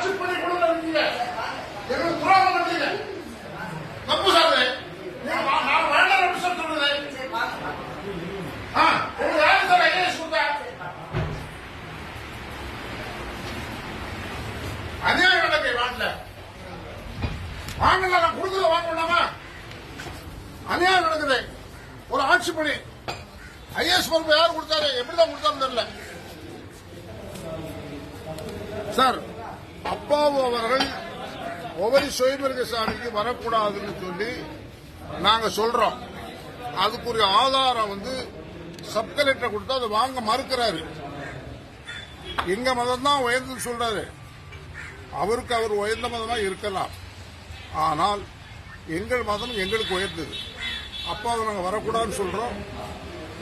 ஆட்சி பண்ணி கொடுங்க எங்களுக்கு துரோகம் பண்ணீங்க. தப்பு சார். நான் வேண்டாம் எப்படி சார் சொல்றது? உங்களுக்கு யாரு சார் ஐஏஎஸ் கொடுத்தா? அநியாயம் நடக்க நாட்டில் வாங்கல. நான் கொடுத்தத வாங்க வேண்டாமா? அநியாயம் நடக்குது. ஒரு ஆட்சி பணி ஐஏஎஸ் பொறுப்பு யார் கொடுத்தாரு? எப்படிதான் கொடுத்தாரு தெரியல சார். அப்பாவு அவர்கள் ஒவ்வொரு சுயமிருக சாமிக்கு வரக்கூடாதுன்னு சொல்லி நாங்க சொல்றோம். அதுக்குரிய ஆதாரம் சப் கலெக்டர் கொடுத்தா அதை வாங்க மறுக்கிறாரு. எங்க மதம் தான் உயர்ந்து சொல்றாரு. அவருக்கு அவர் உயர்ந்த மதமா இருக்கலாம், ஆனால் எங்கள் மதம் எங்களுக்கு உயர்ந்தது. அப்பாவை நாங்கள் வரக்கூடாதுன்னு சொல்றோம்.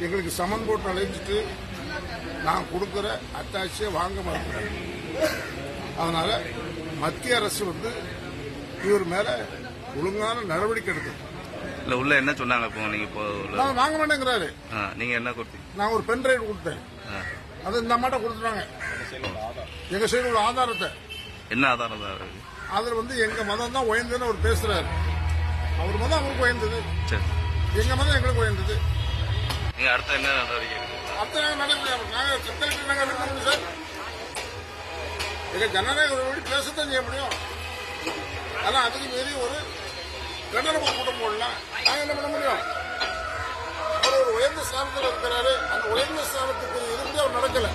எங்களுக்கு சமன் போட்டு அழைச்சிட்டு நான் கொடுக்கிற அட்டாச்சியை வாங்க மறுக்கிறேன். அதனால மத்திய அரசு இவர் மேல ஒழுங்கான நடவடிக்கை எடுக்கணும். இல்ல உள்ள என்ன சொன்னாங்க? இப்போ நீங்க நான் வாங்க மாட்டேங்கிறாரு. நீங்க என்ன கொடுத்தீங்க? நான் ஒரு பென் டிரைவ் கொடுத்தேன். அது இந்த அம்மாட்ட கொடுத்துட்டாங்க. எங்க சைடு உள்ள ஆதாரத்தை. என்ன ஆதாரம்? அதுல எங்க மதம் தான் உயர்ந்ததுன்னு அவர் பேசுறாரு. அவர் மதம் அவருக்கு உயர்ந்தது, எங்க மதம் எங்களுக்கு உயர்ந்தது. நீங்க அடுத்த என்ன நடவடிக்கை? அடுத்த நாங்க சட்டத்திற்கு சார் எங்க ஜனநாயக வழி பேசத்தான் செய்ய முடியும். ஆனா அதுக்கு மீறி ஒரு கண்டன கூட்டம் போடலாம். நாங்க என்ன பண்ண முடியும்? அவர் ஒரு உயர்ந்த ஸ்தானத்தில் இருக்கிறாரு. அந்த உயர்ந்த ஸ்தானத்துக்கு இருந்து அவர் நடக்கல.